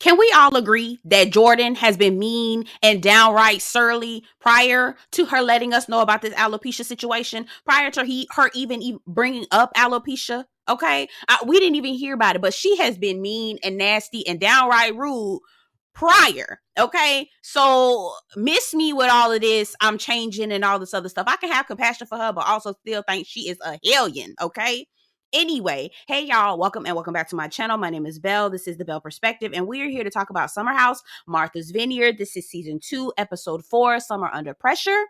Can we all agree that Jordan has been mean and downright surly prior to her letting us know about this alopecia situation, prior to her even bringing up alopecia? Okay, we didn't even hear about it, but she has been mean and nasty and downright rude prior. Okay, so miss me with all of this. I'm changing and all this other stuff. I can have compassion for her, but also still think she is a hellion. Okay. Anyway, hey y'all, welcome back to my channel. My name is Belle. This is the Belle Perspective, and we are here to talk about Summer House, Martha's Vineyard. This is season 2, episode 4, Summer Under Pressure.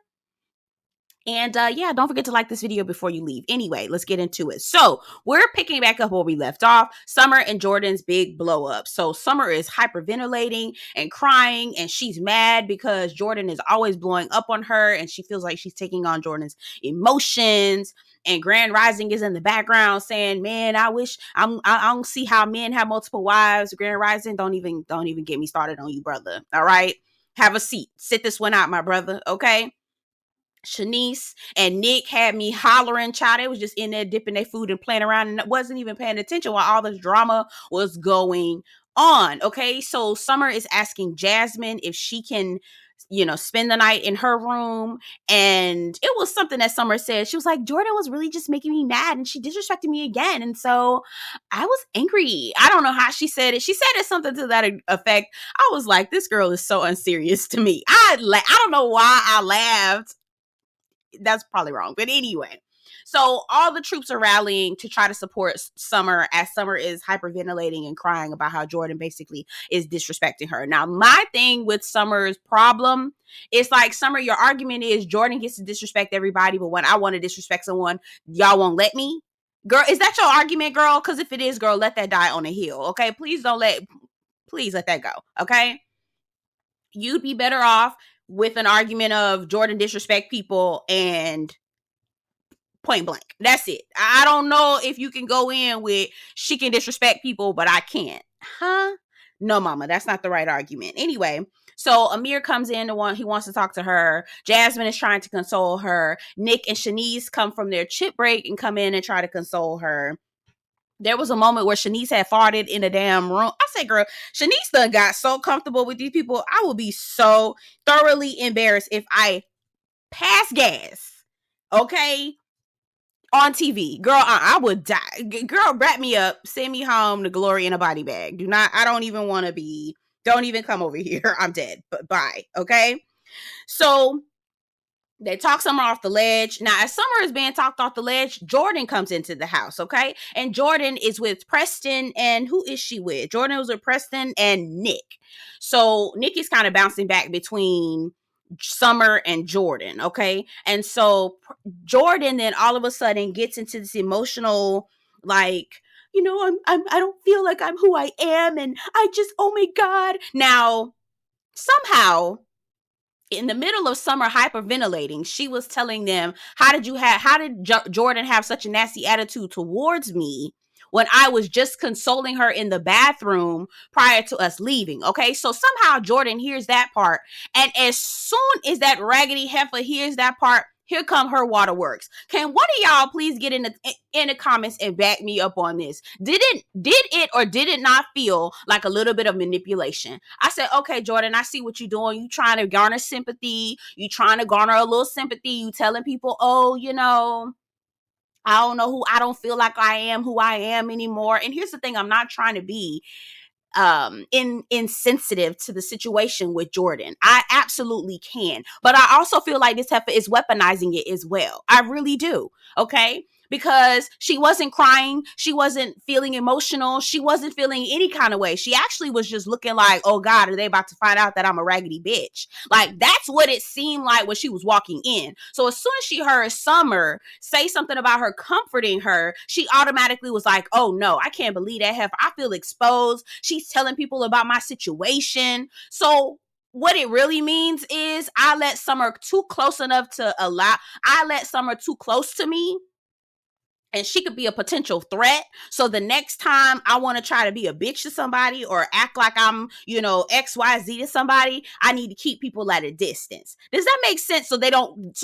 And yeah, don't forget to like this video before you leave. Anyway, let's get into it. So we're picking back up where we left off. Summer and Jordan's big blow up. So Summer is hyperventilating and crying, and she's mad because Jordan is always blowing up on her, and she feels like she's taking on Jordan's emotions. And Grand Rising is in the background saying, "Man, I don't see how men have multiple wives." Grand Rising, don't even get me started on you, brother. All right, have a seat. Sit this one out, my brother. Okay. Shanice and Nick had me hollering, child. They was just in there dipping their food and playing around and wasn't even paying attention while all this drama was going on. Okay, so Summer is asking Jasmine if she can, spend the night in her room. And it was something that Summer said. She was like, Jordan was really just making me mad and she disrespected me again. And so I was angry. I don't know how she said it. She said it something to that effect. I was like, this girl is so unserious to me. I don't know why I laughed. That's probably wrong. But anyway, so all the troops are rallying to try to support Summer as Summer is hyperventilating and crying about how Jordan basically is disrespecting her. Now, my thing with Summer's problem is like, Summer, your argument is Jordan gets to disrespect everybody, but when I want to disrespect someone, y'all won't let me. Girl, is that your argument, girl? Because if it is, girl, let that die on a hill. Okay, please let that go. Okay, you'd be better off with an argument of Jordan disrespect people and point blank. That's it. I don't know if you can go in with she can disrespect people, but I can't. Huh? No, mama, that's not the right argument. Anyway, so Amir comes in, he wants to talk to her. Jasmine is trying to console her. Nick and Shanice come from their chip break and come in and try to console her. There was a moment where Shanice had farted in a damn room. I said, girl, Shanice done got so comfortable with these people. I would be so thoroughly embarrassed if I pass gas, okay, on TV. Girl, I would die. Girl, wrap me up. Send me home to glory in a body bag. I don't even want to be, don't even come over here. I'm dead. But bye, okay? So they talk Summer off the ledge. Now, as Summer is being talked off the ledge, Jordan comes into the house, okay? And Jordan is with Preston, and who is she with? Jordan was with Preston and Nick. So Nick is kind of bouncing back between Summer and Jordan, okay? And so Jordan then all of a sudden gets into this emotional, like, I don't feel like I'm who I am, and I just, oh my God. Now, somehow, in the middle of Summer hyperventilating, she was telling them, how did Jordan have such a nasty attitude towards me when I was just consoling her in the bathroom prior to us leaving? Okay, so somehow Jordan hears that part, and as soon as that raggedy heifer hears that part, here come her waterworks. Can one of y'all please get in the comments and back me up on this? Did it or did it not feel like a little bit of manipulation? I said, okay, Jordan, I see what you're doing. You trying to garner sympathy. You trying to garner a little sympathy. You telling people, oh, I don't know I don't feel like I am who I am anymore. And here's the thing, I'm not trying to be insensitive to the situation with Jordan. I absolutely can. But I also feel like this heifer is weaponizing it as well. I really do. Okay? Because she wasn't crying. She wasn't feeling emotional. She wasn't feeling any kind of way. She actually was just looking like, oh God, are they about to find out that I'm a raggedy bitch? Like, that's what it seemed like when she was walking in. So as soon as she heard Summer say something about her comforting her, she automatically was like, oh no, I can't believe that heifer. I feel exposed. She's telling people about my situation. So what it really means is I let Summer too close to me and she could be a potential threat. So the next time I want to try to be a bitch to somebody or act like I'm, XYZ to somebody, I need to keep people at a distance. Does that make sense? So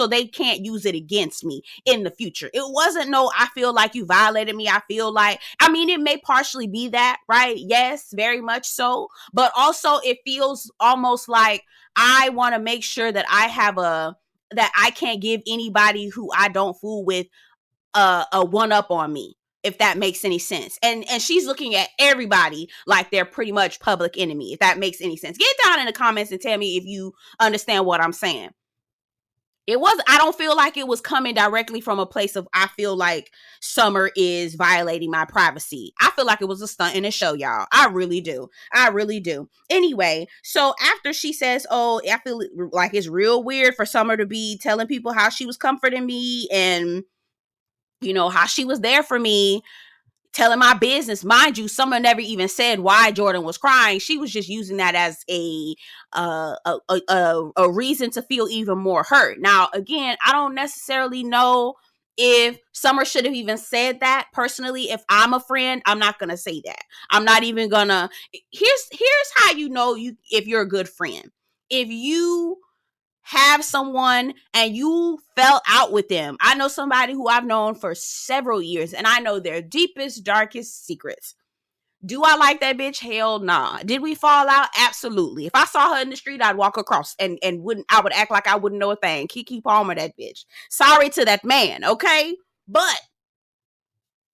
they can't use it against me in the future. It wasn't no, I feel like you violated me. I mean, it may partially be that, right? Yes, very much so. But also it feels almost like I want to make sure that that I can't give anybody who I don't fool with a one up on me, if that makes any sense. And she's looking at everybody like they're pretty much public enemy, if that makes any sense. Get down in the comments and tell me if you understand what I'm saying. I don't feel like it was coming directly from a place of, I feel like Summer is violating my privacy. I feel like it was a stunt in a show, y'all. I really do. Anyway, so after she says, oh, I feel like it's real weird for Summer to be telling people how she was comforting me and how she was there for me, telling my business. Mind you, Summer never even said why Jordan was crying. She was just using that as a reason to feel even more hurt. Now, again, I don't necessarily know if Summer should have even said that. Personally, if I'm a friend, I'm not gonna say that. I'm not even gonna. Here's how if you're a good friend. If you have someone and you fell out with them. I know somebody who I've known for several years, and I know their deepest, darkest secrets. Do I like that bitch? Hell nah. Did we fall out? Absolutely. If I saw her in the street, I'd walk across and I would act like I wouldn't know a thing. Keke Palmer, that bitch. Sorry to that man, okay? But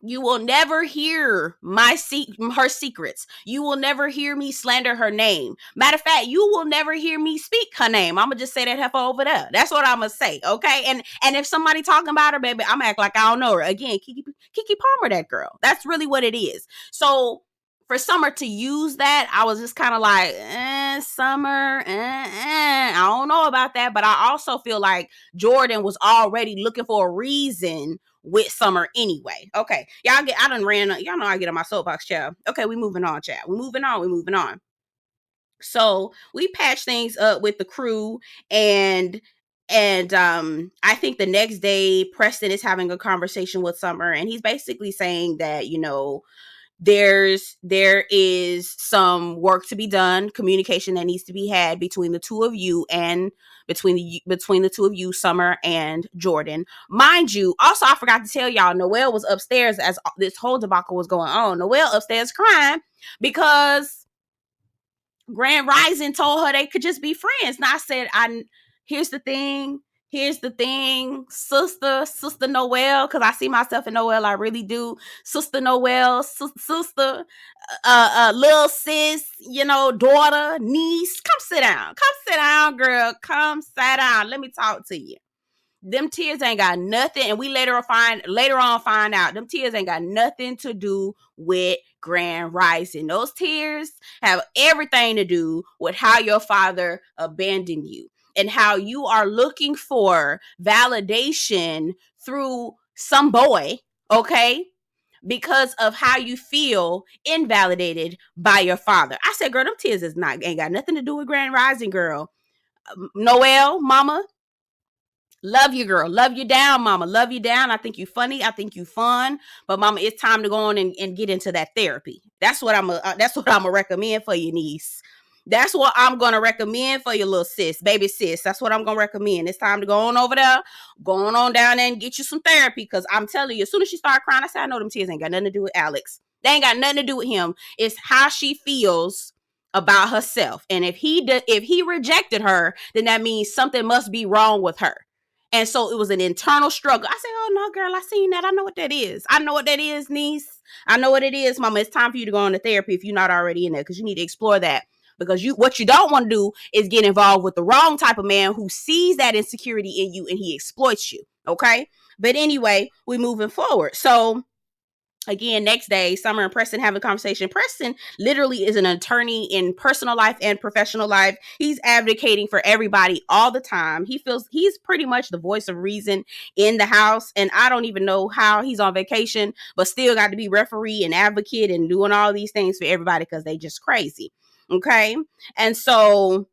you will never hear her secrets. You will never hear me slander her name. Matter of fact, you will never hear me speak her name. I'm gonna just say that heifer over there. That's what I'm gonna say, okay? And if somebody talking about her, baby, I'm gonna act like I don't know her. Again, Keke Palmer, that girl. That's really what it is. So for Summer to use that, I was just kind of like, Summer, I don't know about that. But I also feel like Jordan was already looking for a reason with Summer anyway. Okay, y'all y'all know I get on my soapbox, child. Okay, we moving on, child. We moving on. So we patch things up with the crew, and I think the next day Preston is having a conversation with Summer, and he's basically saying that there is some work to be done, communication that needs to be had between the two of you and between the two of you, Summer and Jordan. Mind you, also I forgot to tell y'all, Noelle was upstairs as this whole debacle was going on. Noelle upstairs crying because Grand Rising told her they could just be friends. Now I said, here's the thing, sister Noelle, because I see myself in Noelle, I really do. Sister Noelle, sister, little sis, daughter, niece, come sit down, girl, come sit down. Let me talk to you. Them tears ain't got nothing, and we later on find out them tears ain't got nothing to do with Grand Rising. Those tears have everything to do with how your father abandoned you and how you are looking for validation through some boy, okay? Because of how you feel invalidated by your father. I said, girl, them tears ain't got nothing to do with Grand Rising, girl. Noelle, mama, love you, girl. Love you down, mama. Love you down. I think you funny. I think you fun. But mama, it's time to go on and get into that therapy. That's what I'm gonna recommend for you, niece. That's what I'm gonna recommend for your little sis, baby sis. That's what I'm gonna recommend. It's time to go on over there, going on down there and get you some therapy. Cause I'm telling you, as soon as she started crying, I said, I know them tears ain't got nothing to do with Alex. They ain't got nothing to do with him. It's how she feels about herself. And if he rejected her, then that means something must be wrong with her. And so it was an internal struggle. I said, oh, no, girl, I seen that. I know what that is. I know what that is, niece. I know what it is, mama. It's time for you to go into therapy if you're not already in there, because you need to explore that. Because what you don't want to do is get involved with the wrong type of man who sees that insecurity in you and he exploits you. Okay? But anyway, we're moving forward. So again, next day, Summer and Preston have a conversation. Preston literally is an attorney in personal life and professional life. He's advocating for everybody all the time. He feels he's pretty much the voice of reason in the house. And I don't even know how he's on vacation, but still got to be referee and advocate and doing all these things for everybody because they just crazy. Okay. And so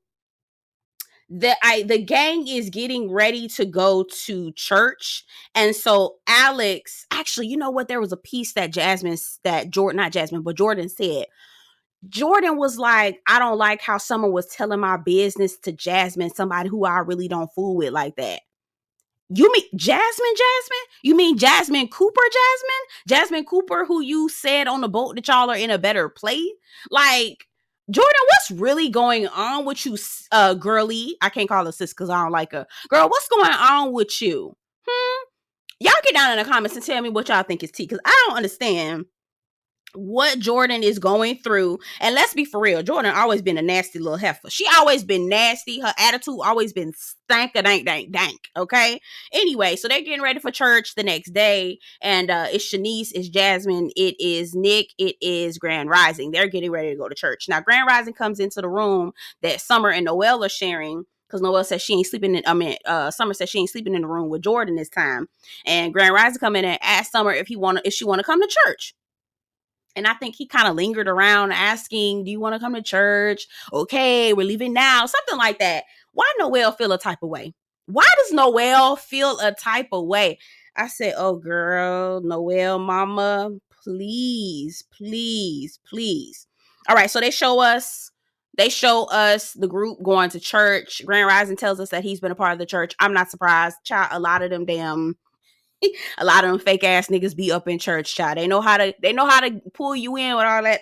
the gang is getting ready to go to church, and so Alex, actually, you know what? There was a piece that Jordan said. Jordan was like, I don't like how someone was telling my business to Jasmine, somebody who I really don't fool with like that. You mean Jasmine? You mean Jasmine Cooper? Jasmine Cooper, who you said on the boat that y'all are in a better place? Like, Jordan, what's really going on with you, girly? I can't call her sis because I don't like her. Girl, what's going on with you? Y'all get down in the comments and tell me what y'all think is tea, because I don't understand what Jordan is going through. And let's be for real, Jordan always been a nasty little heifer. She always been nasty. Her attitude always been dank. Okay. Anyway, so they're getting ready for church the next day, and it's Shanice, it's Jasmine, it is Nick, it is Grand Rising. They're getting ready to go to church. Now, Grand Rising comes into the room that Summer and Noelle are sharing, because Noelle says she ain't sleeping in. Summer says she ain't sleeping in the room with Jordan this time, and Grand Rising come in and ask Summer if she want to come to church. And I think he kind of lingered around asking, do you want to come to church? Okay, we're leaving now. Something like that. Why Noelle feel a type of way? Why does Noelle feel a type of way? I said, oh, girl, Noelle, mama, please. All right, so they show us the group going to church. Grand Rising tells us that he's been a part of the church. I'm not surprised. Child, a lot of them fake ass niggas be up in church, child. They know how to pull you in with all that,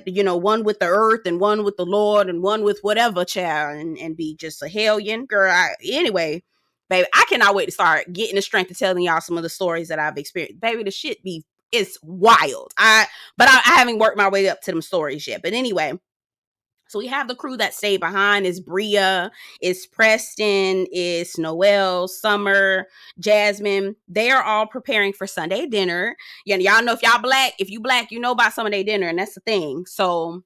one with the earth and one with the Lord and one with whatever, child, and be just a hellion, girl. Anyway, baby, I cannot wait to start getting the strength to telling y'all some of the stories that I've experienced. Baby, the shit it's wild. I haven't worked my way up to them stories yet. But anyway, so we have the crew that stayed behind. Is Bria, is Preston, is Noelle, Summer, Jasmine. They are all preparing for Sunday dinner. Y'all know if you black, you know about Sunday dinner, and that's the thing. So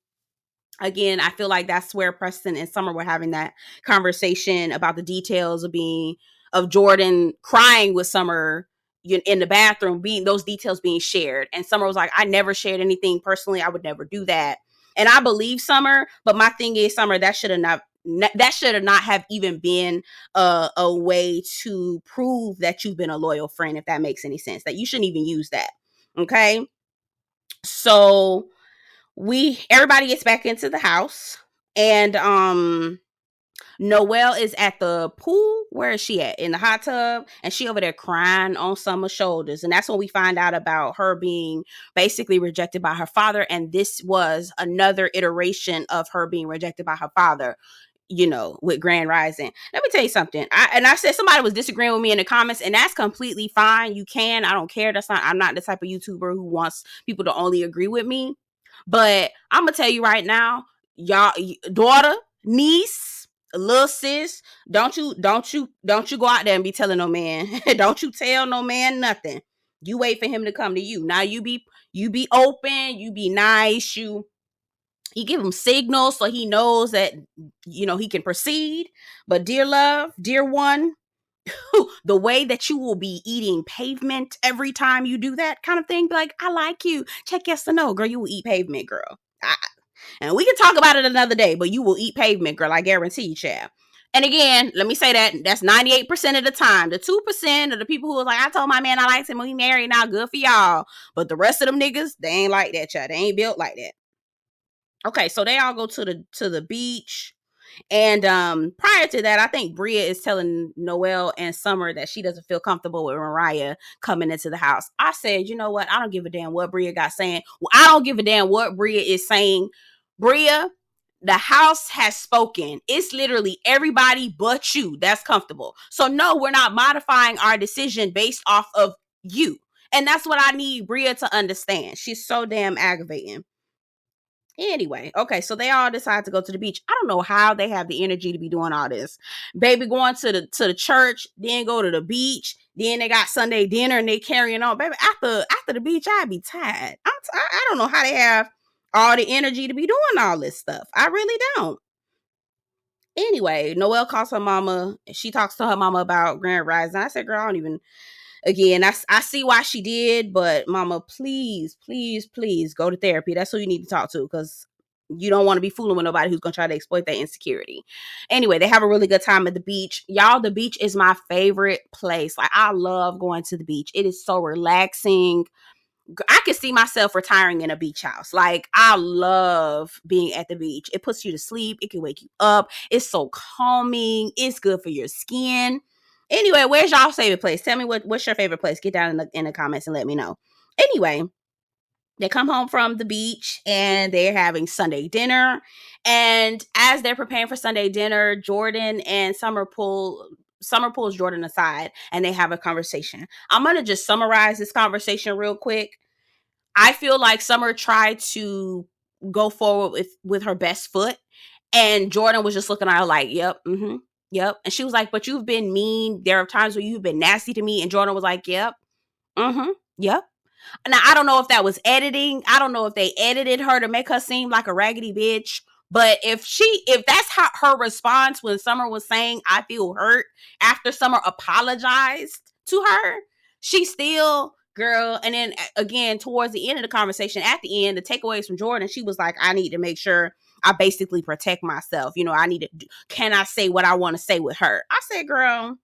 again, I feel like that's where Preston and Summer were having that conversation about the details of Jordan crying with Summer in the bathroom, those details being shared. And Summer was like, I never shared anything personally. I would never do that. And I believe Summer, but my thing is, Summer, that should not have even been a way to prove that you've been a loyal friend, if that makes any sense. That you shouldn't even use that. Okay. So everybody gets back into the house, and Noelle is at the pool. Where is she at? In the hot tub. And she over there crying on Summer's shoulders. And that's when we find out about her being basically rejected by her father. And this was another iteration of her being rejected by her father, with Grand Rising. Let me tell you something. I said somebody was disagreeing with me in the comments, and that's completely fine. You can. I don't care. I'm not the type of YouTuber who wants people to only agree with me. But I'm going to tell you right now, y'all, daughter, niece, little sis, don't you go out there and be telling no man. Don't you tell no man nothing. You wait for him to come to you. Now you be open, you be nice, you give him signals so he knows that he can proceed. But dear love, dear one, the way that you will be eating pavement every time you do that kind of thing, be like, I like you. Check yes or no, girl. You will eat pavement, girl. And we can talk about it another day, but you will eat pavement, girl. I guarantee you, child. And again, let me say that's 98% of the time. The 2% of the people who was like, I told my man I liked him when he married, now good for y'all. But the rest of them niggas, they ain't like that, child. They ain't built like that. Okay, so they all go to the beach. And prior to that, I think Bria is telling Noelle and Summer that she doesn't feel comfortable with Mariah coming into the house. I said, you know what? I don't give a damn what Bria got saying. Well, I don't give a damn what Bria is saying. Bria, the house has spoken. It's literally everybody but you that's comfortable. So no, we're not modifying our decision based off of you. And that's what I need Bria to understand. She's so damn aggravating. Anyway, okay, so they all decide to go to the beach. I don't know how they have the energy to be doing all this. Baby going to the church, then go to the beach, then they got Sunday dinner and they carrying on. Baby, after the beach, I'd be tired. I don't know how they have all the energy to be doing all this stuff. I really don't. Anyway, Noelle calls her mama. She talks to her mama about Grand Rising. I said, girl, I don't even... Again, I see why she did, but mama, please go to therapy. That's who you need to talk to, because You don't want to be fooling with nobody who's going to try to exploit that insecurity. Anyway, they have a really good time at the beach. Y'all, the beach is my favorite place. Like, I love going to the beach. It is so relaxing. I could see myself retiring in a beach house. Like, I love being at the beach. It puts you to sleep. It can wake you up. It's so calming. It's good for your skin. Anyway, where's y'all's favorite place? Tell me what's your favorite place. Get down in the comments and let me know. Anyway, they come home from the beach and they're having Sunday dinner. And as they're preparing for Sunday dinner, Jordan and Summer pulls Jordan aside and they have a conversation. I'm going to just summarize this conversation real quick. I feel like Summer tried to go forward with her best foot, and Jordan was just looking at her like, yep, yep. And she was like, but you've been mean. There are times where you've been nasty to me. And Jordan was like, yep, yep. Now, I don't know if that was editing. I don't know if they edited her to make her seem like a raggedy bitch. But if that's how her response when Summer was saying, I feel hurt, after Summer apologized to her, she still, girl. And then again, towards the end of the conversation, at the end, the takeaways from Jordan, she was like, I need to make sure I basically protect myself. You know, can I say what I want to say with her? I said, girl,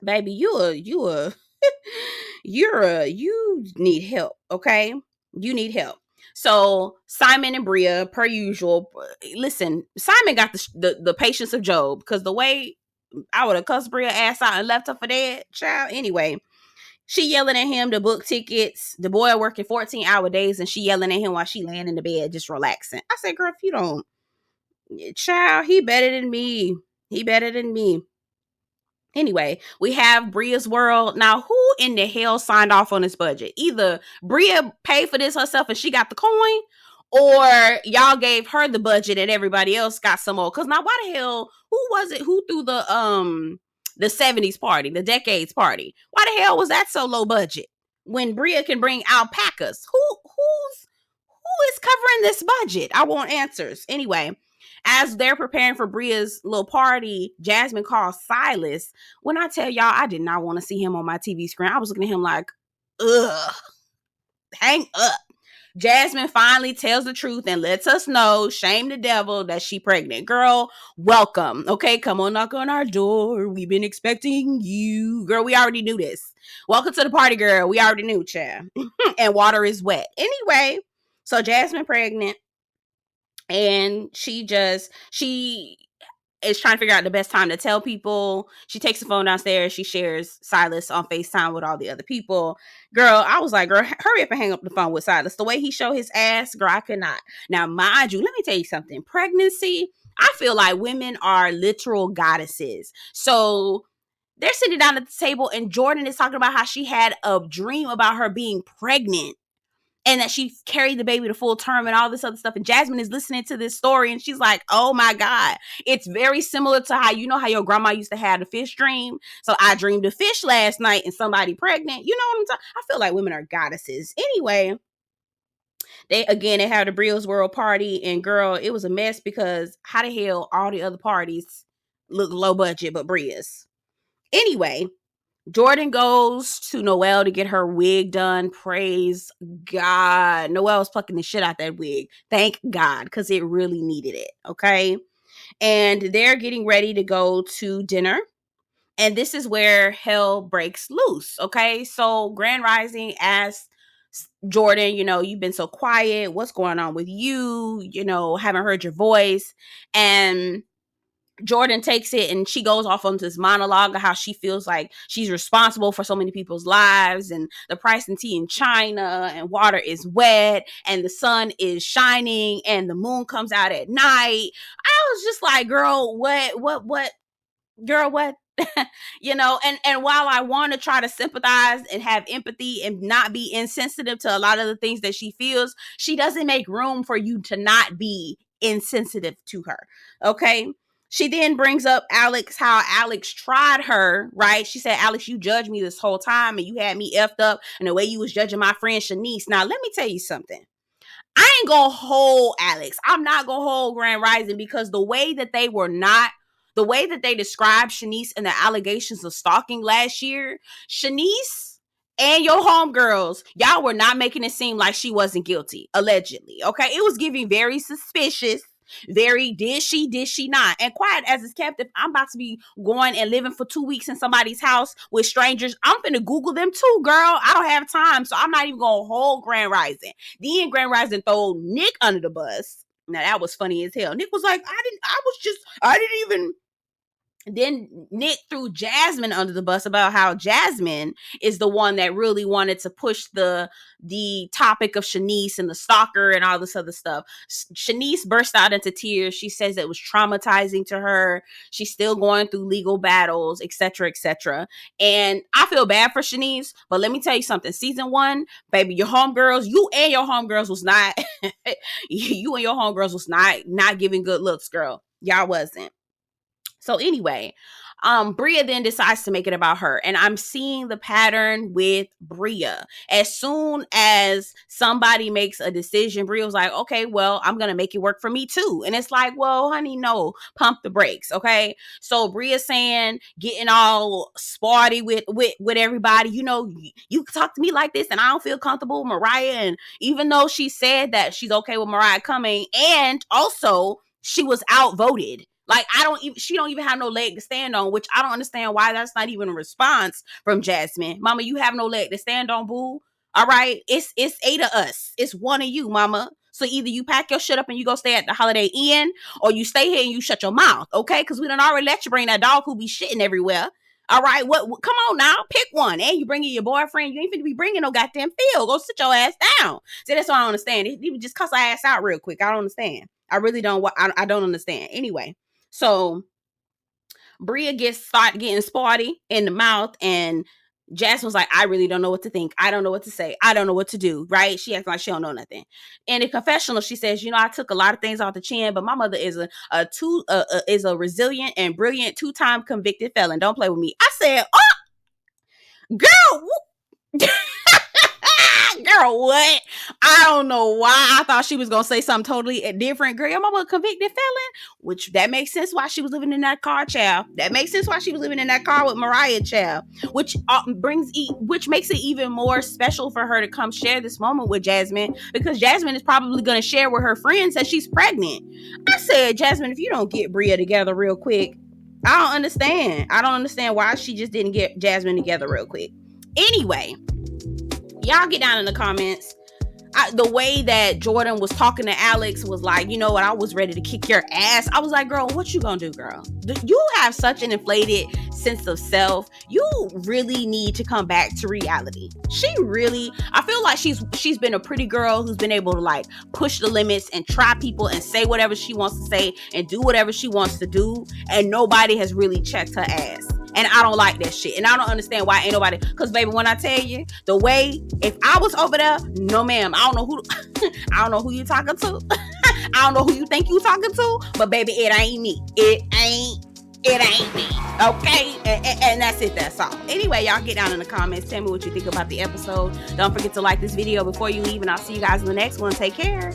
baby, you need help, okay? You need help. So Simon and Bria, per usual, listen, Simon got the patience of Job, because the way I would have cussed Bria ass out and left her for dead, child. Anyway, she yelling at him to book tickets. The boy working 14-hour days, and she yelling at him while she laying in the bed just relaxing. I said, girl, if you don't, child, he better than me. He better than me. Anyway, we have Bria's World. Now, who in the hell signed off on this budget? Either Bria paid for this herself and she got the coin, or y'all gave her the budget and everybody else got some more. Because now, why the hell, who was it who threw the 70s party, the decades party? Why the hell was that so low budget when Bria can bring alpacas? Who is covering this budget? I want answers. Anyway, as they're preparing for Bria's little party, Jasmine calls Silas. When I tell y'all, I did not want to see him on my TV screen. I was looking at him like, ugh, hang up. Jasmine finally tells the truth and lets us know, shame the devil, that she pregnant. Girl, welcome. Okay, come on, knock on our door. We've been expecting you. Girl, we already knew this. Welcome to the party, girl. We already knew, child. And water is wet. Anyway, so Jasmine pregnant. And she is trying to figure out the best time to tell people. She takes the phone downstairs. She shares Silas on FaceTime with all the other people. Girl, I was like, girl, hurry up and hang up the phone with Silas. The way he showed his ass, girl, I could not. Now, mind you, let me tell you something. Pregnancy, I feel like women are literal goddesses. So they're sitting down at the table and Jordan is talking about how she had a dream about her being pregnant. And that she carried the baby to full term and all this other stuff. And Jasmine is listening to this story and she's like, oh my God. It's very similar to how your grandma used to have the fish dream. So I dreamed of fish last night and somebody pregnant. You know what I'm talking? I feel like women are goddesses. Anyway, they had the Bria's World party, and girl, it was a mess because how the hell all the other parties look low budget but Bria's? Anyway, Jordan goes to Noelle to get her wig done. Praise God. Noelle's plucking the shit out that wig. Thank God, because it really needed it. Okay. And they're getting ready to go to dinner. And this is where hell breaks loose. Okay. So Grand Rising asks Jordan, you've been so quiet. What's going on with you? Haven't heard your voice. And Jordan takes it and she goes off on this monologue of how she feels like she's responsible for so many people's lives, and the price in tea in China, and water is wet, and the sun is shining, and the moon comes out at night. I was just like, girl, what, girl, what? And while I want to try to sympathize and have empathy and not be insensitive to a lot of the things that she feels, she doesn't make room for you to not be insensitive to her. Okay. She then brings up Alex, how Alex tried her, right? She said, Alex, you judged me this whole time and you had me effed up, and the way you was judging my friend Shanice. Now, let me tell you something. I ain't gonna hold Alex. I'm not gonna hold Grand Rising, because the way that they described Shanice and the allegations of stalking last year, Shanice and your homegirls, y'all were not making it seem like she wasn't guilty, allegedly. Okay, it was giving very suspicious. Very did she not? And quiet as it's kept, if I'm about to be going and living for 2 weeks in somebody's house with strangers, I'm finna Google them too, girl. I don't have time, so I'm not even gonna hold Grand Rising. Then Grand Rising throw Nick under the bus. Now that was funny as hell. Nick was like, I didn't even. Then Nick threw Jasmine under the bus about how Jasmine is the one that really wanted to push the topic of Shanice and the stalker and all this other stuff. Shanice burst out into tears. She says it was traumatizing to her. She's still going through legal battles, etc., etc. And I feel bad for Shanice, but let me tell you something. Season 1, baby, your homegirls, you and your homegirls was not, you and your homegirls was not giving good looks, girl. Y'all wasn't. So anyway, Bria then decides to make it about her. And I'm seeing the pattern with Bria. As soon as somebody makes a decision, Bria was like, okay, well, I'm going to make it work for me too. And it's like, well, honey, no, pump the brakes. Okay. So Bria saying, getting all sporty with everybody, you know, you talk to me like this and I don't feel comfortable with Mariah. And even though she said that she's okay with Mariah coming, and also she was outvoted. Like, she don't even have no leg to stand on, which I don't understand why that's not even a response from Jasmine. Mama, you have no leg to stand on, boo. All right. It's 8 of us. It's 1 of you, mama. So either you pack your shit up and you go stay at the Holiday Inn, or you stay here and you shut your mouth. Okay. Because we done already let you bring that dog who be shitting everywhere. All right. What come on now. Pick one. And you bringing your boyfriend. You ain't finna be bringing no goddamn Phil. Go sit your ass down. See, that's what I don't understand. You just cuss our ass out real quick. I don't understand. I really don't. I don't understand. Anyway. So Bria start getting sporty in the mouth, and Jasmine was like, I really don't know what to think. I don't know what to say. I don't know what to do. Right? She acts like she don't know nothing. In the confessional, she says, I took a lot of things off the chin, but my mother is a resilient and brilliant 2-time convicted felon. Don't play with me. I said, oh, girl. Girl, what? I don't know why I thought she was gonna say something totally different. Girl, your mama a convicted felon, which that makes sense why she was living in that car, child. That makes sense why she was living in that car with Mariah, child. Which makes it even more special for her to come share this moment with Jasmine, because Jasmine is probably gonna share with her friends that she's pregnant. I said, Jasmine, if you don't get Bria together real quick, I don't understand. I don't understand why she just didn't get Jasmine together real quick. Anyway. Y'all get down in the comments. The way that Jordan was talking to Alex was like, you know what, I was ready to kick your ass. I was like, girl, what you gonna do, girl? You have such an inflated sense of self. You really need to come back to reality. I feel like she's been a pretty girl who's been able to like push the limits and try people and say whatever she wants to say and do whatever she wants to do, and nobody has really checked her ass. And I don't like that shit. And I don't understand why ain't nobody. Because, baby, when I tell you, the way, if I was over there, no, ma'am, I don't know who you talking to. I don't know who you think you talking to. But, baby, it ain't me. It ain't me. Okay? And that's it. That's all. Anyway, y'all get down in the comments. Tell me what you think about the episode. Don't forget to like this video before you leave. And I'll see you guys in the next one. Take care.